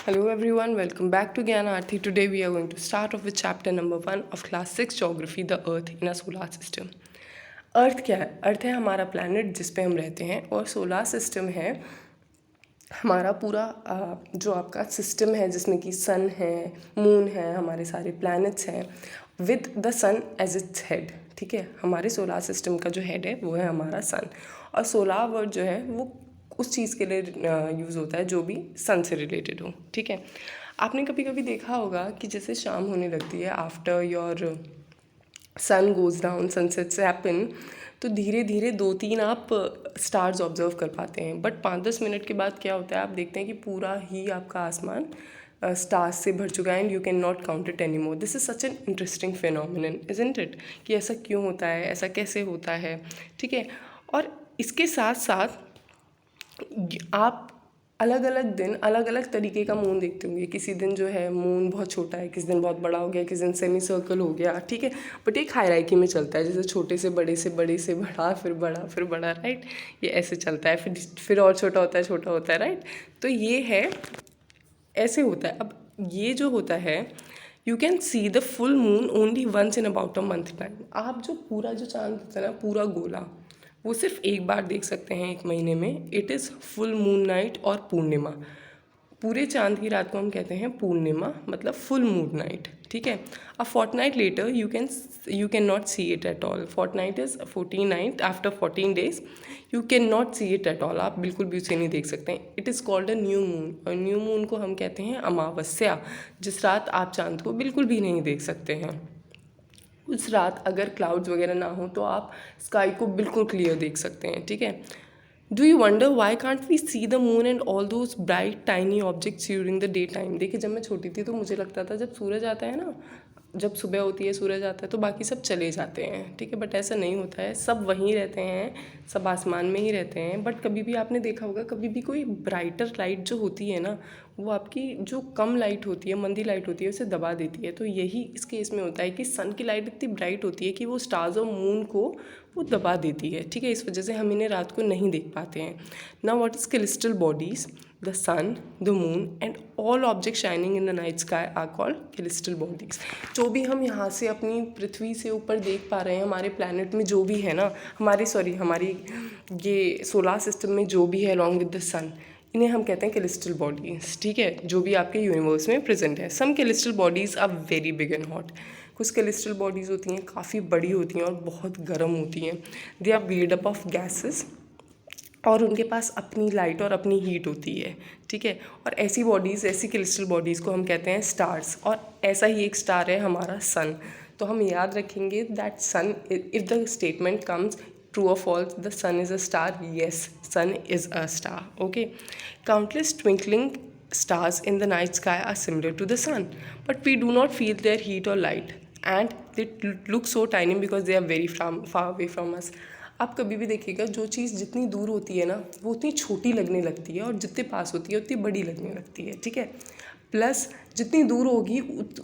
Hello everyone, welcome back to Gyan Aarti. Today we are going to start off with chapter number 1 of class 6 geography, the earth in a solar system. अर्थ क्या है? अर्थ है हमारा planet जिस पे हम रहते हैं, और सोलार सिस्टम है हमारा पूरा जो आपका सिस्टम है जिसमें कि सन है, मून है, हमारे सारे प्लैनेट्स हैं with the sun as its head. ठीक है, हमारे सोलार सिस्टम का जो हेड है वो है हमारा सन, और सोलार वर्ड जो है वो उस चीज़ के लिए यूज़ होता है जो भी सन से रिलेटेड हो. ठीक है, आपने कभी कभी देखा होगा कि जैसे शाम होने लगती है, after your son goes down, sunsets happen, तो धीरे धीरे 2-3 आप स्टार्स ऑब्जर्व कर पाते हैं. बट 5-10 मिनट के बाद क्या होता है, आप देखते हैं कि पूरा ही आपका आसमान स्टार्स से भर चुका है and you can not count it any more. This is such an interesting phenomenon, isn't it? कि ऐसा क्यों होता है, ऐसा कैसे होता है. ठीक है, और इसके साथ साथ आप अलग अलग दिन अलग अलग तरीके का मून देखते होंगे. किसी दिन जो है मून बहुत छोटा है, किसी दिन बहुत बड़ा हो गया, किसी दिन सेमी सर्कल हो गया. ठीक है, बट एक हायरार्की में चलता है, जैसे छोटे से बड़े से बड़े से बड़ा, फिर बड़ा, फिर बड़ा. राइट, ये ऐसे चलता है, फिर और छोटा होता है, छोटा होता है. राइट, तो ये है, ऐसे होता है. अब ये जो होता है, you can see the full moon only once in about a month time. आप जो पूरा जो चांद होता है ना, पूरा गोला, वो सिर्फ एक बार देख सकते हैं एक महीने में. It is full moon night और पूर्णिमा. पूरे चांद की रात को हम कहते हैं पूर्णिमा, मतलब फुल मून नाइट. ठीक है, a fortnight later you can not see it at all. Fortnight is 14 night, after 14 days you can not see it at all. आप बिल्कुल भी उसे नहीं देख सकते हैं. It is called a new moon, और न्यू मून को हम कहते हैं अमावस्या, जिस रात आप चांद को बिल्कुल भी नहीं देख सकते हैं. उस रात अगर क्लाउड्स वगैरह ना हो तो आप स्काई को बिल्कुल क्लियर देख सकते हैं. ठीक है, do you wonder why can't we see the moon and all those bright tiny objects during the day time. देखिए, जब मैं छोटी थी तो मुझे लगता था जब सूरज आता है ना, जब सुबह होती है, सूरज आता है, तो बाकी सब चले जाते हैं. ठीक है, बट ऐसा नहीं होता है, सब वहीं रहते हैं, सब आसमान में ही रहते हैं. बट कभी भी आपने देखा होगा, कभी भी कोई ब्राइटर लाइट जो होती है ना, वो आपकी जो कम लाइट होती है, मंदी लाइट होती है, उसे दबा देती है. तो यही इस केस में होता है कि सन की लाइट इतनी ब्राइट होती है कि वो स्टार्स और मून को वो दबा देती है. ठीक है, इस वजह से हम इन्हें रात को नहीं देख पाते हैं. Now what is celestial bodies? The sun, the moon and all object shining in the night sky are called celestial bodies. जो भी हम यहाँ से अपनी पृथ्वी से ऊपर देख पा रहे हैं, हमारे प्लैनेट में जो भी है ना, हमारी ये सोलार सिस्टम में जो भी है अलॉन्ग विद द सन, इन्हें हम कहते हैं कैलिस्ट्रल बॉडीज. ठीक है, जो भी आपके यूनिवर्स में प्रेजेंट है. Some celestial bodies are very big and hot. कुछ कैलिस्ट्रल बॉडीज़ होती हैं काफ़ी बड़ी होती हैं और बहुत गर्म होती हैं. They are made up of gases, और उनके पास अपनी लाइट और अपनी हीट होती है. ठीक है, और ऐसी बॉडीज़, ऐसी कैलिस्ट्रल बॉडीज़ को हम कहते हैं स्टार्स, और ऐसा ही एक स्टार है हमारा सन. तो हम याद रखेंगे that sun, if the statement comes true or false, the sun is a star. Yes, sun is a star. Okay, countless twinkling stars in the night sky are similar to the sun, but we do not feel their heat or light, and they look so tiny because they are very far away from us. आप कभी भी देखिएगा, जो चीज़ जितनी दूर होती है ना, वो उतनी छोटी लगने लगती है, और जितने पास होती है उतनी बड़ी लगने लगती है. ठीक है, प्लस जितनी दूर होगी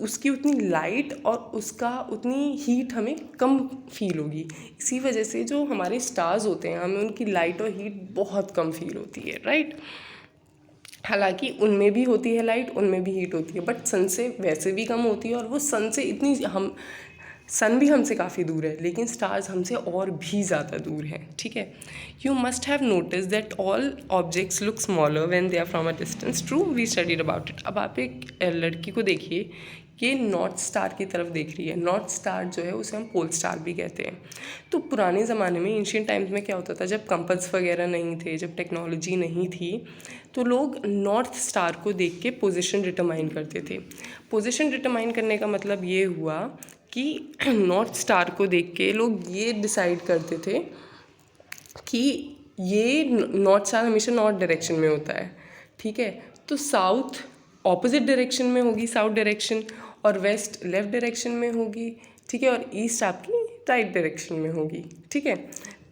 उसकी उतनी लाइट और उसका उतनी हीट हमें कम फील होगी. इसी वजह से जो हमारे स्टार्स होते हैं, हमें उनकी लाइट और हीट बहुत कम फील होती है. राइट, हालांकि उनमें भी होती है लाइट, उनमें भी हीट होती है, बट सन से वैसे भी कम होती है, और वो सन से इतनी, सन भी हमसे काफ़ी दूर है, लेकिन स्टार्स हमसे और भी ज़्यादा दूर हैं. ठीक है, you must have notice that all objects look smaller when they are from a distance. True, we studied about it. अब आप एक लड़की को देखिए, ये नॉर्थ स्टार की तरफ देख रही है. नॉर्थ स्टार जो है उसे हम पोल स्टार भी कहते हैं. तो पुराने ज़माने में, एंशिएंट टाइम्स में क्या होता था, जब कंपास वगैरह नहीं थे, जब टेक्नोलॉजी नहीं थी, तो लोग नॉर्थ स्टार को देख के पोजीशन डिटरमाइन करते थे. पोजीशन डिटरमाइन करने का मतलब ये हुआ कि नॉर्थ स्टार को देख के लोग ये डिसाइड करते थे कि ये नॉर्थ स्टार हमेशा नॉर्थ डायरेक्शन में होता है. ठीक है, तो साउथ ऑपोजिट डायरेक्शन में होगी, साउथ डायरेक्शन, और वेस्ट लेफ्ट डायरेक्शन में होगी. ठीक है, और ईस्ट आपकी राइट डायरेक्शन में होगी. ठीक है,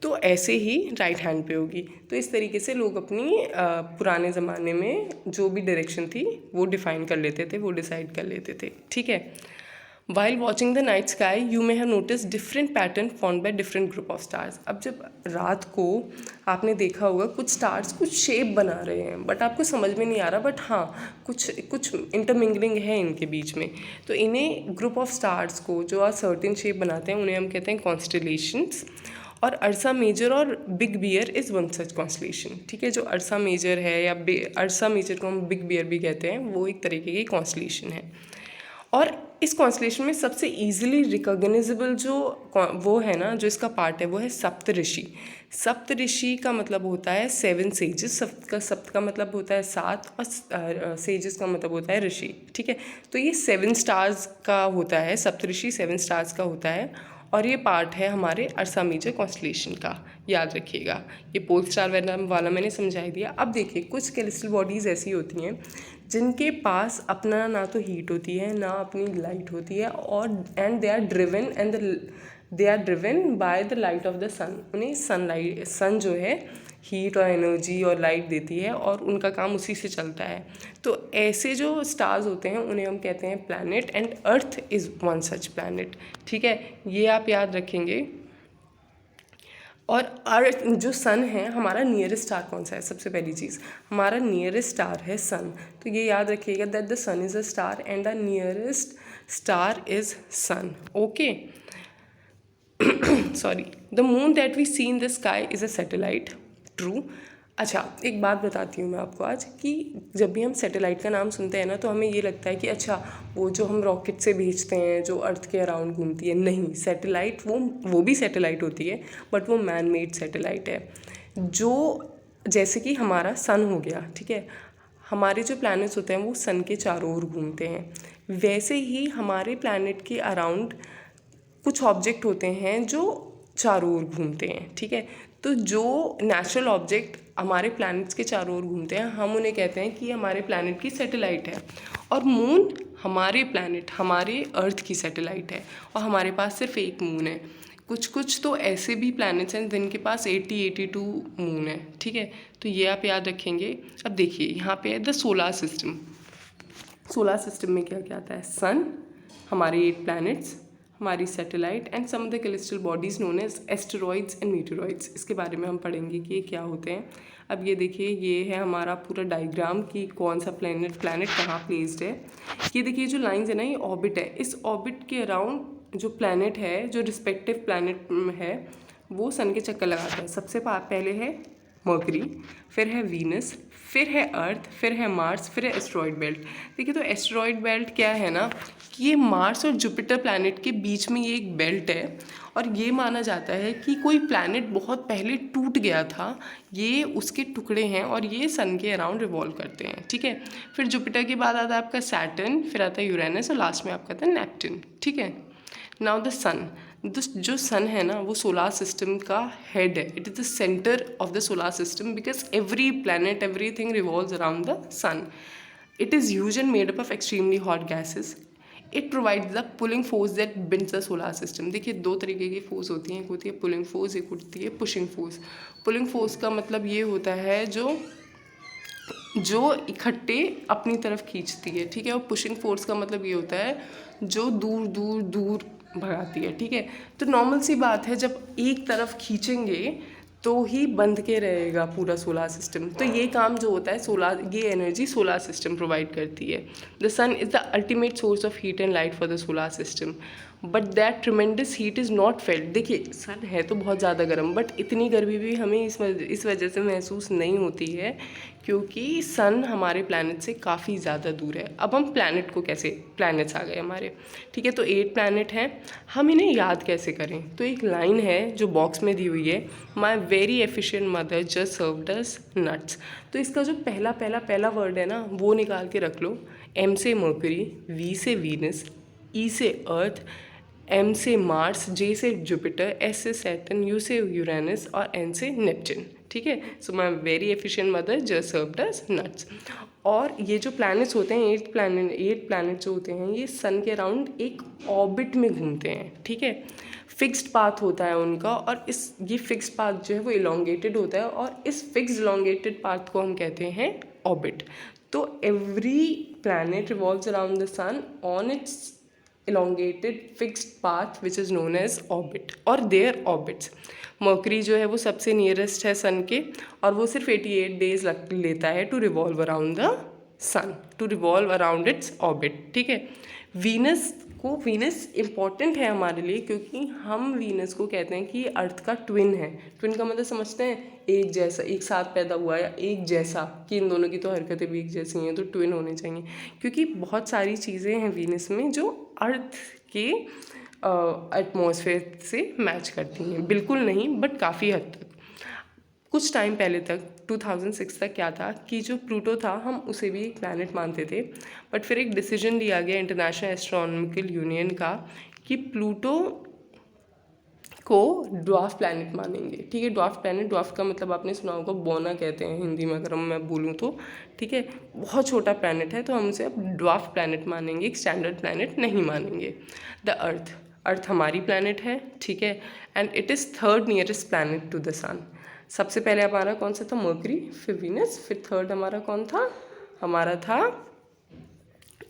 तो ऐसे ही राइट हैंड पे होगी. तो इस तरीके से लोग अपनी पुराने ज़माने में जो भी डायरेक्शन थी वो डिफ़ाइन कर लेते थे, वो डिसाइड कर लेते थे. ठीक है, While watching the night sky, you may have noticed different pattern formed by different group of stars. अब जब रात को आपने देखा होगा कुछ स्टार्स कुछ शेप बना रहे हैं, बट आपको समझ में नहीं आ रहा, बट हाँ कुछ इंटरमिंगलिंग है इनके बीच में। तो इन्हें ग्रुप ऑफ स्टार्स को जो सर्टेन शेप बनाते हैं उन्हें हम कहते हैं कॉन्स्टेलेशंस। और अर्सा मेजर और big bear is one such constellation. ठीक है, जो अर्सा मेजर है या अर्सा मेजर को हम बिग बियर भी कहते हैं, वो एक तरीके की कॉन्स्टेलेशन है। और इस कॉन्स्टेलेशन में सबसे इजीली रिकॉग्नाइजेबल जो वो है ना, जो इसका पार्ट है, वो है सप्तऋषि। सप्तऋषि का मतलब होता है 7 सेजेस। सप्त का मतलब होता है 7 और सेजेस का मतलब होता है ऋषि। ठीक है, तो ये 7 स्टार्स का होता है, सप्तऋषि 7 स्टार्स का होता है, और ये पार्ट है हमारे अर्सा मेजर कॉन्स्टेलेशन का, याद रखिएगा। ये पोल स्टार वाला मैंने समझा दिया। अब देखिए, कुछ कैलेस्ट्रल बॉडीज़ ऐसी होती हैं जिनके पास अपना ना तो हीट होती है ना अपनी लाइट होती है, और and they are driven by the light of the sun. उन्हें सन जो है हीट और एनर्जी और लाइट देती है, और उनका काम उसी से चलता है। तो ऐसे जो स्टार्स होते हैं उन्हें हम कहते हैं planet, and earth is one such planet. ठीक है, ये आप याद रखेंगे। और अर्थ जो सन है, हमारा नियरेस्ट स्टार कौन सा है? सबसे पहली चीज़, हमारा नियरेस्ट स्टार है सन। तो ये याद रखिएगा that the sun is a star and the nearest star is sun. Okay, sorry, the moon that we see in the sky is a satellite. True. अच्छा, एक बात बताती हूँ मैं आपको आज कि जब भी हम सैटेलाइट का नाम सुनते हैं ना, तो हमें ये लगता है कि अच्छा वो जो हम रॉकेट से भेजते हैं जो अर्थ के अराउंड घूमती है। नहीं, सैटेलाइट वो भी सैटेलाइट होती है, बट वो मैन मेड सैटेलाइट है। जो जैसे कि हमारा सन हो गया, ठीक है, हमारे जो प्लैनेट्स होते हैं वो सन के चारों ओर घूमते हैं, वैसे ही हमारे प्लैनेट के अराउंड कुछ ऑब्जेक्ट होते हैं जो चारों ओर घूमते हैं। ठीक है, तो जो नेचुरल ऑब्जेक्ट हमारे प्लैनेट्स के चारों ओर घूमते हैं, हम उन्हें कहते हैं कि हमारे प्लैनेट की सैटेलाइट है। और मून हमारे प्लैनेट, हमारे अर्थ की सैटेलाइट है, और हमारे पास सिर्फ एक मून है। कुछ तो ऐसे भी प्लैनेट्स हैं जिनके पास 82 मून है। ठीक है, तो ये आप याद रखेंगे। अब देखिए, यहाँ पे है the solar system. Solar system में क्या क्या आता है? सन, हमारे 8 प्लैनेट्स, हमारी satellite, and some of the celestial bodies known as asteroids and meteoroids. इसके बारे में हम पढ़ेंगे कि ये क्या होते हैं। अब ये देखिए, ये है हमारा पूरा डायग्राम कि कौन सा प्लैनेट कहाँ प्लेस्ड है। ये देखिए, जो लाइंस है ना, ये ऑर्बिट है। इस ऑर्बिट के अराउंड जो प्लैनेट है, जो रिस्पेक्टिव प्लैनेट है, वो सन के चक्कर लगाता है। सबसे पहले है मर्करी, फिर है वीनस, फिर है अर्थ, फिर है मार्स, फिर है एस्टेरॉयड बेल्ट। देखिए, तो एस्टेरॉयड बेल्ट क्या है ना, कि ये मार्स और जुपिटर प्लैनेट के बीच में ये एक बेल्ट है, और ये माना जाता है कि कोई प्लैनेट बहुत पहले टूट गया था, ये उसके टुकड़े हैं और ये सन के अराउंड रिवॉल्व करते हैं। ठीक है, फिर जुपिटर के बाद आता है आपका सैटर्न, फिर आता है यूरेनस, और लास्ट में आपका आता है नेपच्यून। ठीक है, नाउ द सन, जो सन है ना, वो सोलार सिस्टम का हेड है। It is the centre of the solar system because every planet, everything revolves around the sun. It is huge and made up of extremely hot gases. It provides the pulling force that binds the solar system. देखिए, 2 तरीके की force होती हैं, एक होती है pulling force, एक होती है पुशिंग फोर्स। पुलिंग फोर्स का मतलब ये होता है जो इकट्ठे अपनी तरफ खींचती है। ठीक है, और पुशिंग फोर्स का मतलब ये होता है जो दूर दूर दूर भगाती है। ठीक है, तो नॉर्मल सी बात है, जब एक तरफ खींचेंगे तो ही बंध के रहेगा पूरा सोलार सिस्टम। तो ये काम जो होता है, ये एनर्जी सोलार सिस्टम प्रोवाइड करती है। The sun is the ultimate source of heat and light for the solar system, but that tremendous heat is not felt. देखिए, सन है तो बहुत ज़्यादा गर्म, बट इतनी गर्मी भी हमें इस वजह से महसूस नहीं होती है, क्योंकि सन हमारे प्लैनेट से काफ़ी ज़्यादा दूर है। अब हम प्लैनेट्स आ गए हमारे। ठीक है, तो 8 प्लैनेट हैं, हम इन्हें याद कैसे करें? तो एक लाइन है जो बॉक्स में दी हुई है, माई very efficient mother just served us nuts. तो इसका जो पहला वर्ड है ना, वो निकाल के रख लो। एम से मर्करी, वी से वीनस, ई से अर्थ, एम से मार्स, जे से जुपिटर, एस से सैटर्न, यू से यूरेनस, और एन से नेपच्यून। ठीक है, so my very efficient mother just served us nuts. और ये जो प्लैनेट्स होते हैं, 8 प्लैनेट जो होते हैं, ये सन के अराउंड एक ऑर्बिट में घूमते हैं। ठीक है, फिक्स्ड पाथ होता है उनका, और ये फिक्स्ड पाथ जो है वो इलोंगेटेड होता है, और इस फिक्स्ड इलोंगेटेड पाथ को हम कहते हैं ऑर्बिट। तो every planet revolves around the sun on its elongated fixed path which is known as orbit or their orbits. Mercury जो है वो सबसे नियरेस्ट है सन के और वो सिर्फ 88 डेज लेता है to revolve around the sun, to revolve around its orbit, ठीक है। वीनस इम्पॉर्टेंट है हमारे लिए क्योंकि हम वीनस को कहते हैं कि अर्थ का ट्विन है। ट्विन का मतलब समझते हैं, एक जैसा, एक साथ पैदा हुआ या एक जैसा, कि इन दोनों की तो हरकतें भी एक जैसी हैं तो ट्विन होने चाहिए, क्योंकि बहुत सारी चीज़ें हैं वीनस में जो अर्थ के एटमॉस्फेयर से मैच करती हैं। बिल्कुल नहीं बट काफ़ी हद तक। कुछ टाइम पहले तक 2006 तक क्या था कि जो प्लूटो था हम उसे भी एक प्लैनेट मानते थे, बट फिर एक डिसीजन लिया गया इंटरनेशनल एस्ट्रोनॉमिकल यूनियन का कि प्लूटो को ड्वार्फ प्लैनेट मानेंगे, ठीक है। ड्वार्फ प्लैनेट, ड्वार्फ का मतलब आपने सुना होगा बोना कहते हैं हिंदी में अगर मैं बोलूँ तो, ठीक है। बहुत छोटा प्लैनेट है तो हम उसे अब ड्वार्फ प्लैनेट मानेंगे, एक स्टैंडर्ड प्लैनेट नहीं मानेंगे। द अर्थ हमारी प्लैनेट है, ठीक है, and it is third nearest planet to the sun. सबसे पहले हमारा कौन सा था? मर्करी, फिर वीनस, फिर थर्ड हमारा कौन था? हमारा था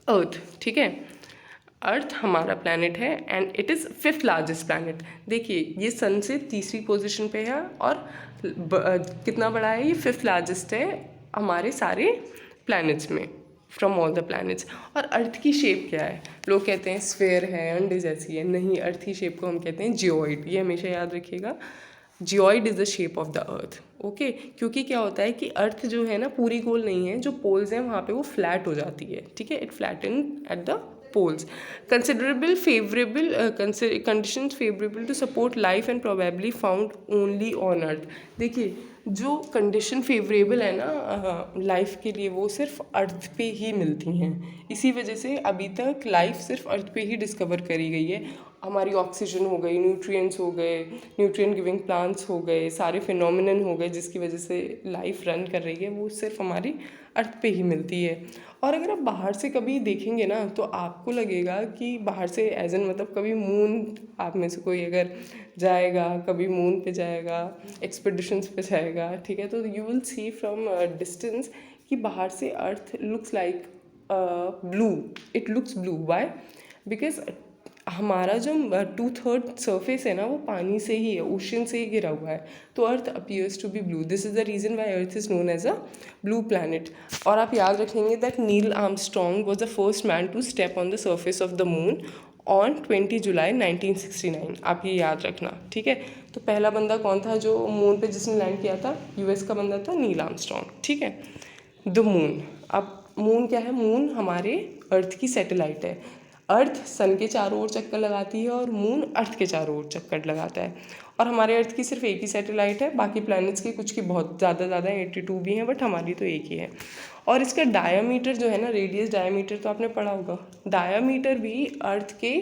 अर्थ, ठीक है। अर्थ हमारा प्लैनेट है and it is fifth largest planet. देखिए ये सन से तीसरी पोजीशन पे है और कितना बड़ा है ये? फिफ्थ लार्जेस्ट है हमारे सारे प्लैनेट्स में, फ्रॉम ऑल द प्लैनेट्स। और अर्थ की शेप क्या है? लोग कहते हैं स्फेयर है, अंडे जैसी है, नहीं, अर्थ की शेप को हम कहते हैं जियोइड। ये हमेशा याद रखिएगा, geoid is the shape of the earth, okay. क्योंकि क्या होता है कि अर्थ जो है ना पूरी गोल नहीं है, जो पोल्स हैं वहाँ पे वो फ्लैट हो जाती है, ठीक है। It flatten at the poles. Conditions favorable to support life and probably found only on earth. देखिए जो कंडीशन फेवरेबल है ना लाइफ के लिए वो सिर्फ अर्थ पे ही मिलती हैं। इसी वजह से अभी तक लाइफ सिर्फ अर्थ पे ही डिस्कवर करी गई है। हमारी ऑक्सीजन हो गई, न्यूट्रिएंट्स हो गए, न्यूट्रिएंट गिविंग प्लांट्स हो गए, सारे फिनोमिनन हो गए जिसकी वजह से लाइफ रन कर रही है, वो सिर्फ हमारी अर्थ पे ही मिलती है। और अगर आप बाहर से कभी देखेंगे ना तो आपको लगेगा कि बाहर से एज एन मतलब कभी मून, आप में से कोई अगर जाएगा, कभी मून पे जाएगा, एक्सपेडिशंस पे जाएगा, ठीक है, तो you will see from distance कि बाहर से Earth looks like blue, it looks blue. Why? Because हमारा जो 2/3 सरफेस है ना वो पानी से ही है, ओशन से ही घिरा हुआ है, तो Earth appears to be blue. This is the reason why Earth is known as a blue planet. और आप याद रखेंगे that Neil Armstrong was the first man to step on the surface of the moon on 20 July 1969। आप ये याद रखना, ठीक है। तो पहला बंदा कौन था जो मून पे जिसने लैंड किया था? यूएस का बंदा था नील आर्मस्ट्रॉन्ग, ठीक है। द मून, अब मून क्या है? मून हमारे अर्थ की सैटेलाइट है। अर्थ सन के चारों ओर चक्कर लगाती है और मून अर्थ के चारों ओर चक्कर लगाता है। और हमारे अर्थ की सिर्फ एक ही सैटेलाइट है, बाकी प्लैनेट्स की कुछ की बहुत ज़्यादा 82 भी हैं, बट हमारी तो एक ही है। और इसका डायामीटर जो है ना, रेडियस डायामीटर तो आपने पढ़ा होगा, डायामीटर भी अर्थ के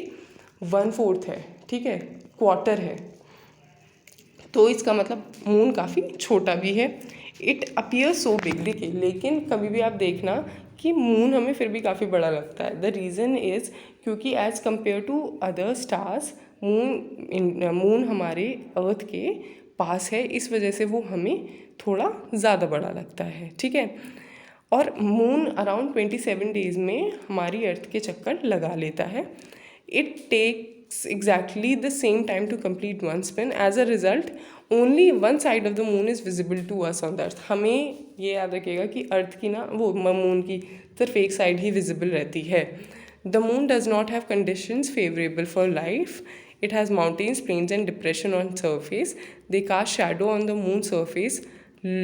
1/4 है, ठीक है, क्वार्टर है। तो इसका मतलब मून काफ़ी छोटा भी है। इट अपीयर सो बिग, देखिए, लेकिन कभी भी आप देखना कि मून हमें फिर भी काफ़ी बड़ा लगता है। द रीज़न इज़ क्योंकि as compare to other stars moon हमारे अर्थ के पास है, इस वजह से वो हमें थोड़ा ज़्यादा बड़ा लगता है, ठीक है। और मून अराउंड 27 डेज़ में हमारी अर्थ के चक्कर लगा लेता है। It takes exactly the same time to complete one spin. As a result, only one side of the moon is visible to us on the earth. हमें ये याद रखिएगा कि अर्थ की ना वो मून की सिर्फ एक साइड ही विजिबल रहती है। The moon does not have conditions favorable for life. It has mountains, plains and depression on surface. They cast shadow on the moon surface.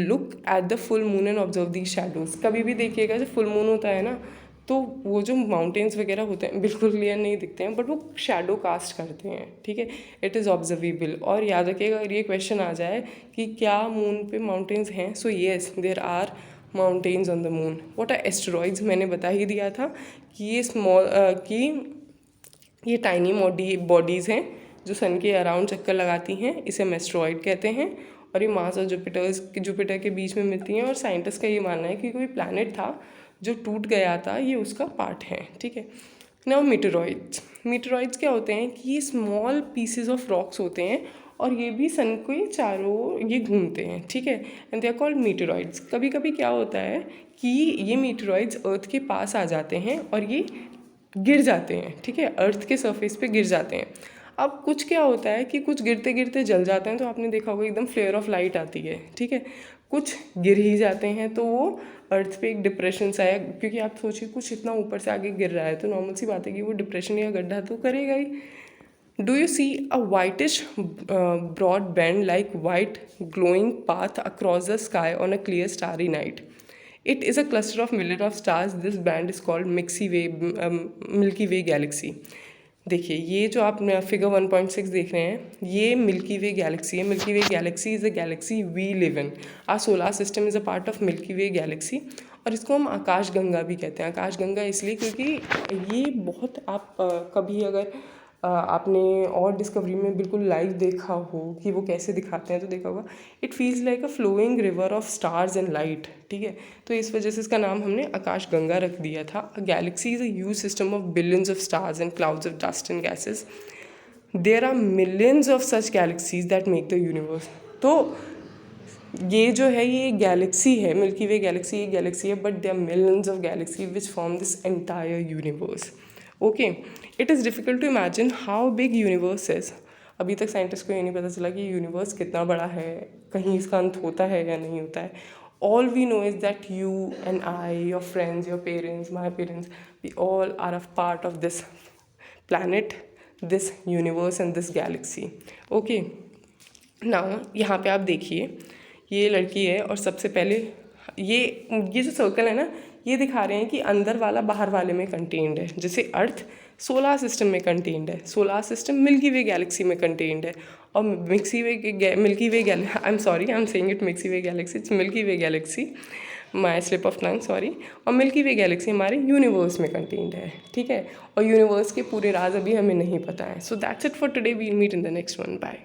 Look at the full moon and observe these shadows. कभी भी देखिएगा जब full moon होता है ना तो वो जो माउंटेन्स वगैरह होते हैं बिल्कुल क्लियर नहीं दिखते हैं, बट वो शैडो कास्ट करते हैं, ठीक है। It is observable. और याद रखिएगा अगर ये क्वेश्चन आ जाए कि क्या मून पे माउंटेन्स हैं, so yes there are mountains on the moon. What are asteroids? मैंने बता ही दिया था कि ये ये टाइनी बॉडीज़ हैं जो सन के अराउंड चक्कर लगाती हैं, इसे हम एस्टेरॉइड कहते हैं। और ये मार्स और जुपिटर के बीच में मिलती हैं। और साइंटिस्ट का ये मानना है कि कोई प्लैनेट था जो टूट गया था, ये उसका पार्ट है, ठीक है। नाउ मीटेरॉइड्स क्या होते हैं कि ये स्मॉल पीसेस ऑफ रॉक्स होते हैं और ये भी सन के चारों ये घूमते हैं, ठीक है, and they are called meteoroids. कभी कभी क्या होता है कि ये मीटेरॉइड्स अर्थ के पास आ जाते हैं और ये गिर जाते हैं, ठीक है, अर्थ के सरफेस पे गिर जाते हैं। अब कुछ क्या होता है कि कुछ गिरते गिरते जल जाते हैं, तो आपने देखा होगा एकदम फ्लेयर ऑफ लाइट आती है, ठीक है। कुछ गिर ही जाते हैं तो वो अर्थ पे एक डिप्रेशन सा है, क्योंकि आप सोचिए कुछ इतना ऊपर से आगे गिर रहा है तो नॉर्मल सी बात है कि वो डिप्रेशन या गड्ढा तो करेगा ही। Do you see a whitish broad band like white glowing path across the sky on a clear starry night? It is a cluster of millions of stars. This band is called Milky Way galaxy. देखिए ये जो आप figure 1.6 देख रहे हैं ये Milky Way galaxy है। Milky Way galaxy is a galaxy we live in. Our solar system is a part of Milky Way galaxy और इसको हम आकाश गंगा भी कहते हैं। आकाश गंगा इसलिए क्योंकि ये बहुत आप कभी अगर आपने और डिस्कवरी में बिल्कुल लाइव देखा हो कि वो कैसे दिखाते हैं तो देखा होगा it feels like a flowing river of stars and light, ठीक है। तो इस वजह से इसका नाम हमने आकाश गंगा रख दिया था। A galaxy is a huge system of billions of stars and clouds of dust and gases. There are millions of such galaxies that make the universe. तो ये जो है ये गैलेक्सी है, मिल्की वे गैलेक्सी ये गैलेक्सी है, but there are millions of galaxy which form this entire universe. Okay, it is difficult to imagine how big universe is. अभी तक साइंटिस्ट को ये नहीं पता चला कि यूनिवर्स कितना बड़ा है, कहीं इसका अंत होता है या नहीं होता है। All we know is that you and I, your friends, your parents, my parents, we all are a part of this planet, this universe and this galaxy. Okay, now यहाँ पे आप देखिए ये लड़की है और सबसे पहले ये जो सर्कल है ना ये दिखा रहे हैं कि अंदर वाला बाहर वाले में कंटेन्ड है। जैसे अर्थ सोलर सिस्टम में कंटेन्ड है, solar system milky Way Galaxy में कंटेन्ड है और milky way I am sorry I am saying it milky Way Galaxy, it's milky Way Galaxy, my slip of tongue sorry. और milky Way Galaxy हमारे universe में contained है, ठीक है। और यूनिवर्स के पूरे राज अभी हमें नहीं पता है। So that's it for today, we'll meet in the next one, bye.